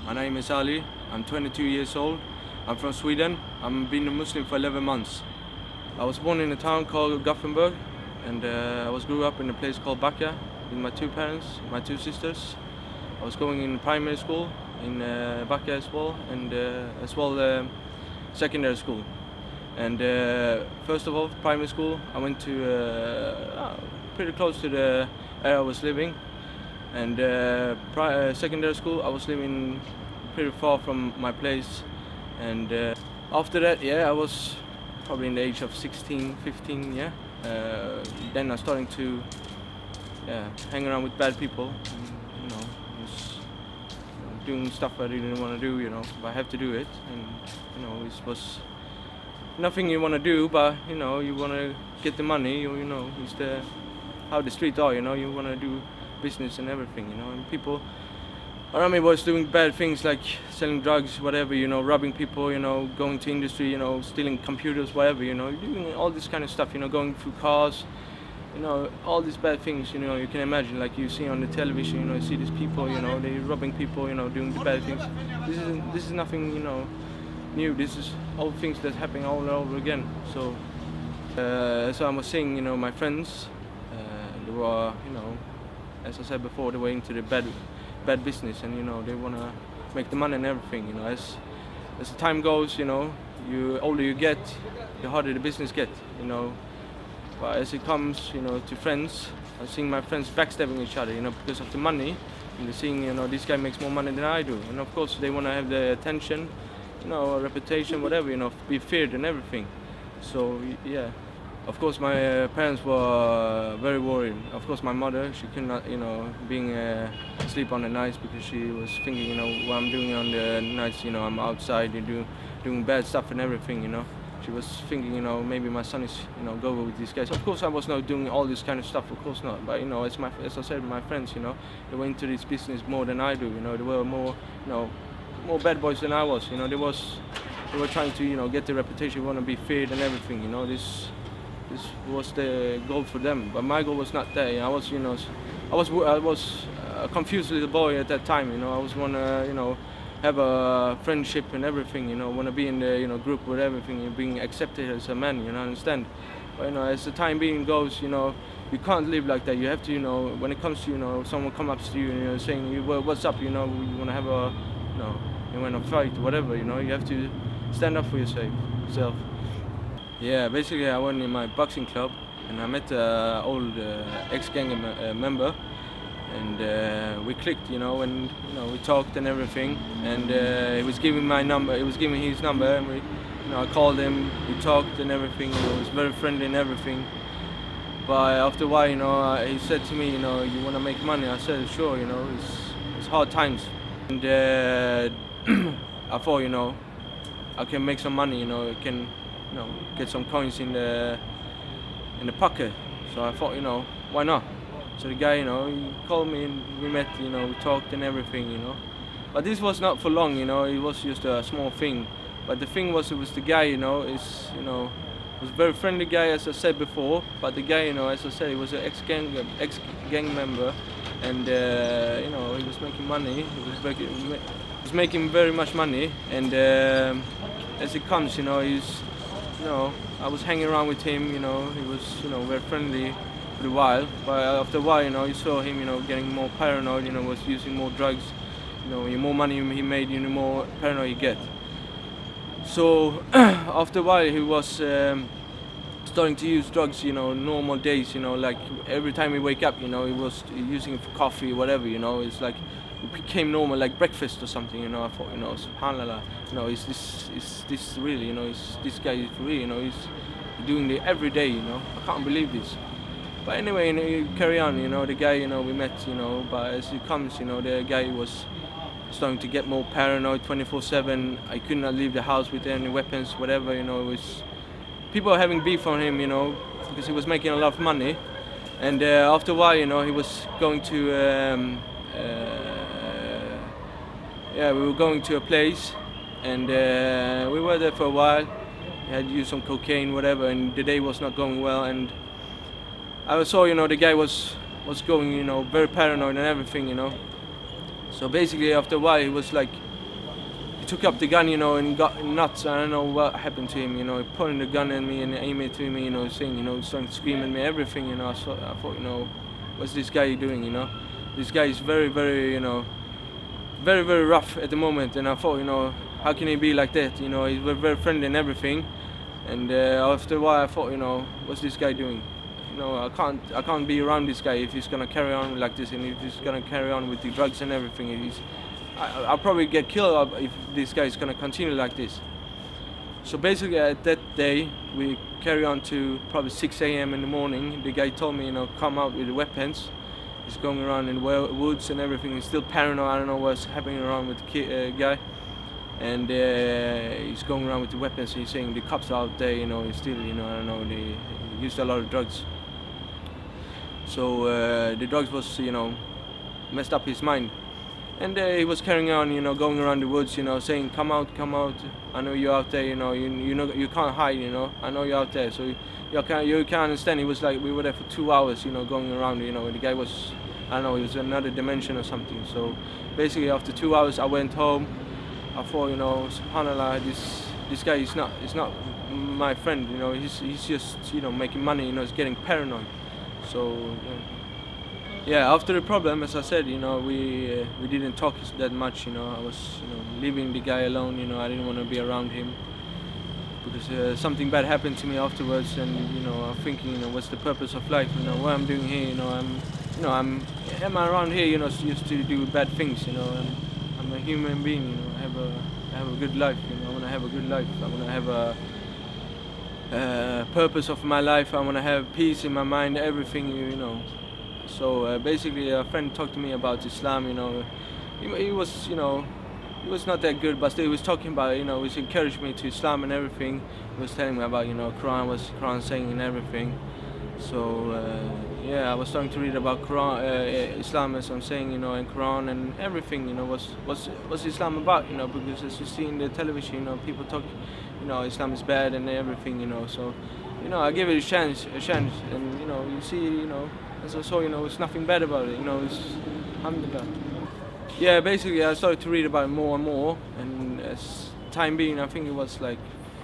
My name is Ali. I'm 22 years old. I'm from Sweden. I've been a Muslim for 11 months. I was born in a town called Gothenburg, and I grew up in a place called Backa with my two parents, my two sisters. I was going in primary school in Backa as well, and secondary school. And first of all, primary school, I went to pretty close to the area I was living. And secondary school, I was living pretty far from my place. And after that, yeah, I was probably in the age of 16, 15, yeah. Then I started to hang around with bad people. And, was doing stuff I didn't want to do, but I have to do it. And it was nothing you want to do, but you want to get the money. It's how the streets are. You want to do business and everything, and people around me was doing bad things like selling drugs, whatever, robbing people, going to industry, stealing computers, whatever, doing all this kind of stuff, going through cars, all these bad things, you can imagine, like you see on the television, you see these people, they're robbing people, doing the bad things. This is nothing, new. This is all things that's happening all over again. So I was seeing, my friends, they were, as I said before, they were into the bad business, and they want to make the money and everything. As the time goes, you older you get, the harder the business get. But as it comes, to friends, I'm seeing my friends backstabbing each other, because of the money, and they're seeing, this guy makes more money than I do, and of course they want to have the attention, a reputation, whatever, be feared and everything. So yeah. Of course, my parents were very worried. Of course, my mother, she could not, being asleep on the nights because she was thinking, what I'm doing on the nights, I'm outside, doing bad stuff and everything, She was thinking, maybe my son is, go with these guys. Of course, I was not doing all this kind of stuff, of course not. But, as I said, my friends, they were into this business more than I do, They were more, more bad boys than I was, They were trying to, get the reputation, want to be feared and everything, This was the goal for them, but my goal was not there. I was, I was a confused little boy at that time. I was wanna, have a friendship and everything. Wanna be in the, group with everything, being accepted as a man. Understand? But as the time being goes, you can't live like that. You have to, when it comes to, someone come up to you, saying, well, what's up? You wanna have a, you wanna fight, whatever. You have to stand up for yourself. Yeah, basically I went in my boxing club and I met an old ex-gang member, and we clicked, and we talked and everything, and he was giving my number, he was giving his number, and we, I called him, we talked and everything, he was very friendly and everything. But after a while, he said to me, you want to make money? I said, sure, it's hard times. And I thought, I can make some money, I can get some coins in the pocket. So I thought, why not? So the guy, he called me and we met, we talked and everything, But this was not for long, it was just a small thing. But the thing was, it was the guy, was a very friendly guy, as I said before. But the guy, as I said, he was an ex-gang member, and he was making money. He was making very much money, and as it comes, he's. I was hanging around with him, he was, very friendly for a while, but after a while, you saw him, getting more paranoid, was using more drugs, the more money he made, the more paranoid you get. So, after a while, he was starting to use drugs, normal days, like every time he wake up, he was using it for coffee, whatever, it's like, it became normal, like breakfast or something, I thought, subhanallah, is this really, is this guy is real, he's doing it every day, I can't believe this. But anyway, you carry on, the guy, we met, but as it comes, the guy was starting to get more paranoid 24/7. I could not leave the house with any weapons, whatever, it was, people were having beef on him, because he was making a lot of money. And after a while, he was going to, we were going to a place, and we were there for a while. He had used some cocaine, whatever, and the day was not going well. And I saw, the guy was going, very paranoid and everything, So basically, after a while, he was like took up the gun, you know, and he got nuts. I don't know what happened to him, you know. He pointed the gun at me and aimed it to me, you know, saying, you know, starting to scream at me, everything, you know. I thought, you know, what's this guy doing, you know? This guy is very, very, you know, very, very rough at the moment. And I thought, you know, how can he be like that? You know, he's very, very friendly and everything. And after a while, I thought, you know, what's this guy doing? You know, I can't be around this guy if he's gonna carry on like this, and if he's gonna carry on with the drugs and everything. I'll probably get killed if this guy is gonna continue like this. So basically, at that day, we carry on to probably 6 a.m. in the morning. The guy told me, you know, come out with the weapons. He's going around in the woods and everything. He's still paranoid. I don't know what's happening around with the guy. And he's going around with the weapons. He's saying the cops are out there, you know, he's still, you know, I don't know, they used a lot of drugs. So the drugs was, you know, messed up his mind. And he was carrying on, you know, going around the woods, you know, saying, come out, I know you're out there, you know, you can't hide, you know, I know you're out there. So you can't understand. He was like, we were there for 2 hours, you know, going around, you know, the guy was, I don't know, he was another dimension or something. So basically after 2 hours I went home. I thought, you know, subhanAllah, this guy is not my friend, you know, he's just, you know, making money, you know, he's getting paranoid. So yeah, after the problem, as I said, you know, we didn't talk that much, you know. I was, you know, leaving the guy alone, you know. I didn't want to be around him because something bad happened to me afterwards, and you know, I'm thinking, you know, what's the purpose of life? You know, what I'm doing here, you know, am I around here, you know, just to do bad things, you know? I'm a human being, you know. I have a good life, you know. I want to have a good life. I want to have a purpose of my life. I want to have peace in my mind, everything, you know. So basically, a friend talked to me about Islam, you know. He was, you know, he was not that good, but still he was talking about, you know, he encouraged me to Islam and everything. He was telling me about, you know, Quran saying and everything. So yeah, I was starting to read about Quran, Islam, as I'm saying, you know, and Quran and everything, you know, what's Islam about, you know, because as you see in the television, you know, people talk, you know, Islam is bad and everything, you know. So, you know, I give it a chance, and you know, you see, you know, as I saw, you know, it's nothing bad about it, you know, it's alhamdulillah. Yeah, basically I started to read about it more and more, and as time being, I think it was like,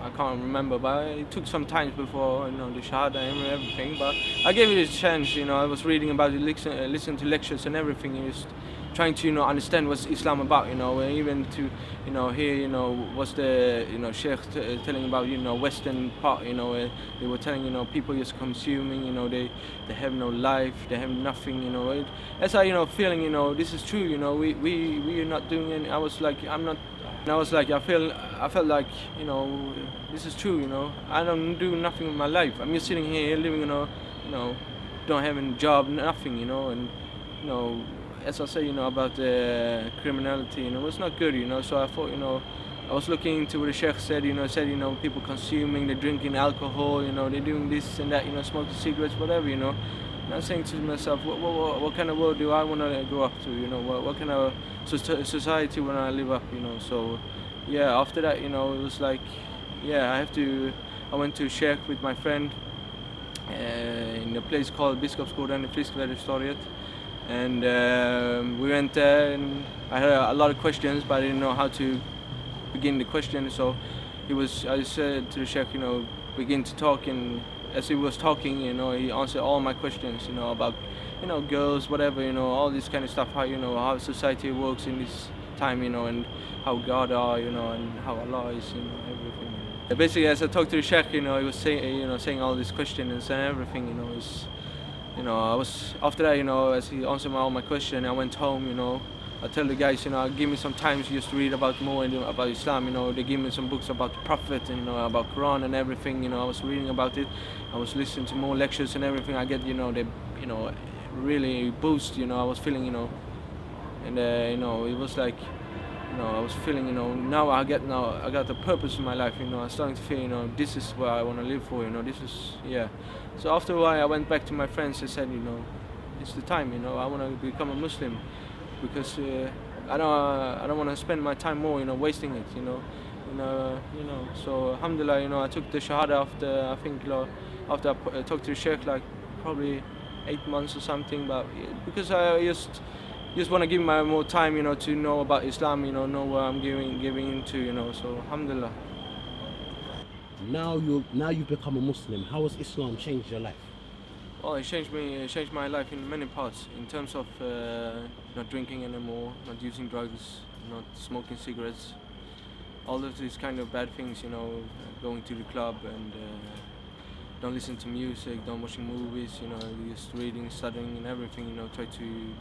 I can't remember, but it took some time before, you know, the Shahada and everything, but I gave it a chance, you know. I was reading about it, listening to lectures and everything, and just trying to, you know, understand what's Islam about, you know, and even to, you know, hear, you know, what's the, you know, Sheikh telling about, you know, Western part, you know, they were telling, you know, people just consuming, you know, they have no life, they have nothing, you know. As I, you know, feeling, you know, this is true, you know, we are not doing any, I was like, I felt like, you know, this is true, you know. I don't do nothing in my life. I'm just sitting here living, you know, don't have a job, nothing, you know, and, you know, as I say, you know, about the criminality, you know, it's not good, you know. So I thought, you know, I was looking into what the Sheikh said, you know, people consuming, they're drinking alcohol, you know, they're doing this and that, you know, smoking cigarettes, whatever, you know. And I'm saying to myself, what kind of world do I want to grow up to, you know, what kind of society want I live up, you know. So yeah, after that, you know, it was like, yeah, I went to Sheikh with my friend in a place called Biskopsgården in Friskväderstorget, and we went there, and I had a lot of questions, but I didn't know how to begin the question. So I said to the Sheikh, you know, begin to talk, and as he was talking, you know, he answered all my questions, you know, about, you know, girls, whatever, you know, all this kind of stuff, how, you know, how society works in this time, you know, and how God are, you know, and how Allah is, you know, everything. Basically, as I talked to the Sheikh, you know, he was saying all these questions and everything, you know, you know, I was, after that, you know, as he answered all my questions, I went home, you know. I tell the guys, you know, give me some time just to read about more about Islam, you know. They give me some books about the Prophet, and, you know, about Quran and everything, you know. I was reading about it. I was listening to more lectures and everything. I get, you know, they, you know, really boost, you know. I was feeling, you know, and you know, it was like, you know, I was feeling, you know, now I got the purpose in my life, you know. I'm starting to feel, you know, this is what I want to live for, you know. This is, yeah. So after a while, I went back to my friends and said, you know, it's the time, you know. I want to become a Muslim, because I don't want to spend my time more, you know, wasting it, you know. You know. So alhamdulillah, you know, I took the Shahada after, I think, after I talked to the Sheikh, like probably 8 months or something. But because I just, just want to give my more time, to know about Islam, know what I'm giving into, so alhamdulillah. Now you've become a Muslim. How has Islam changed your life? Well, it changed my life in many parts, in terms of not drinking anymore, not using drugs, not smoking cigarettes, all of these kind of bad things, going to the club and don't listen to music, don't watching movies, just reading, studying and everything, try to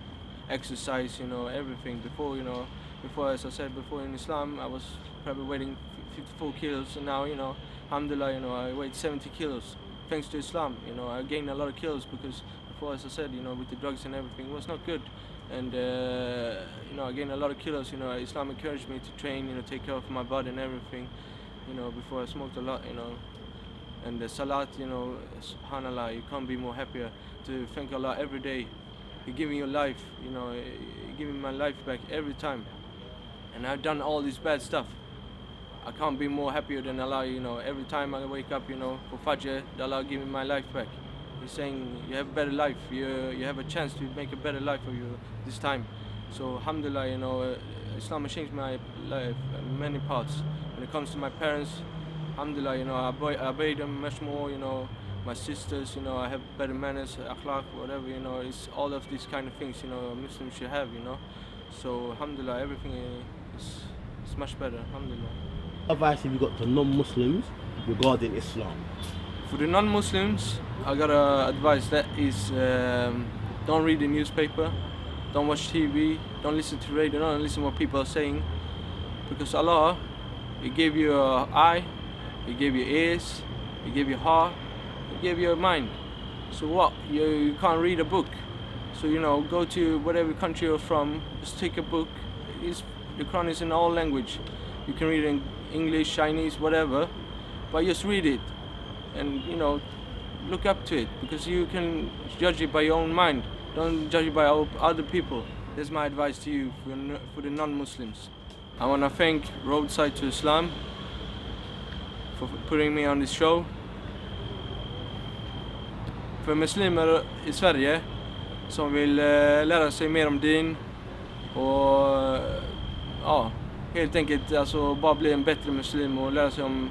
exercise, everything. Before, as I said before, in Islam, I was probably weighing 54 kilos, and now, alhamdulillah, I weighed 70 kilos. Thanks to Islam, I gained a lot of kilos because before, as I said, with the drugs and everything, it was not good. And, I gained a lot of kilos, Islam encouraged me to train, take care of my body and everything, before I smoked a lot, And the salat, subhanallah, you can't be more happier to thank Allah every day. He gave me your life, He gave me my life back every time. And I've done all this bad stuff. I can't be more happier than Allah, every time I wake up, for Fajr, Allah give me my life back. He's saying, you have a better life, you have a chance to make a better life for you this time. So alhamdulillah, Islam has changed my life in many parts. When it comes to my parents, alhamdulillah, I obey them much more, my sisters, I have better manners, akhlaq, whatever, it's all of these kind of things, Muslims should have, So alhamdulillah, everything is much better, alhamdulillah. What advice have you got to non-Muslims regarding Islam? For the non-Muslims, I got advice that is, don't read the newspaper, don't watch TV, don't listen to radio, don't listen to what people are saying, because Allah, He gave you an eye, He gave you ears, He gave you a heart, He gave you a mind. So what? You can't read a book. So go to whatever country you're from, just take a book. The Quran is in all language. You can read it in English, Chinese, whatever, but just read it and look up to it, because you can judge it by your own mind. Don't judge it by other people. That's my advice to you for the non-Muslims. I want to thank Roadside to Islam for putting me on this show. För muslimer i Sverige som vill lära sig mer om din och helt enkelt bara bli en bättre muslim och lära sig om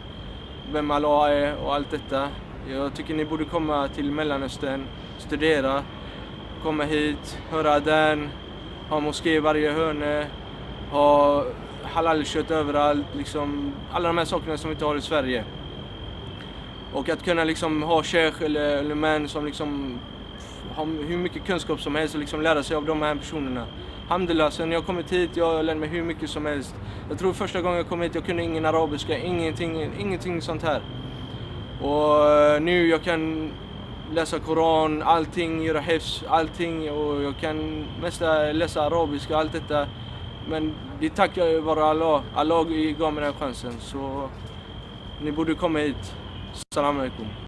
vem Allah är och allt detta. Jag tycker ni borde komma till Mellanöstern, studera, komma hit, höra adhan, ha moské i varje hörne, ha halalkött överallt, alla de här sakerna som vi inte har i Sverige. Och att kunna ha sheikh eller män som har hur mycket kunskap som helst och lära sig av de här personerna. Alhamdulillah, sen jag kommit hit, jag lärde mig hur mycket som helst. Jag tror första gången jag kom hit, jag kunde ingen arabiska, ingenting sånt här. Och nu jag kan läsa Koran, allting, göra hifz, allting, och jag kan mest läsa arabiska, allt detta. Men det tackar vare Allah. Allah gav mig den chansen, så ni borde komma hit. Assalamu alaikum.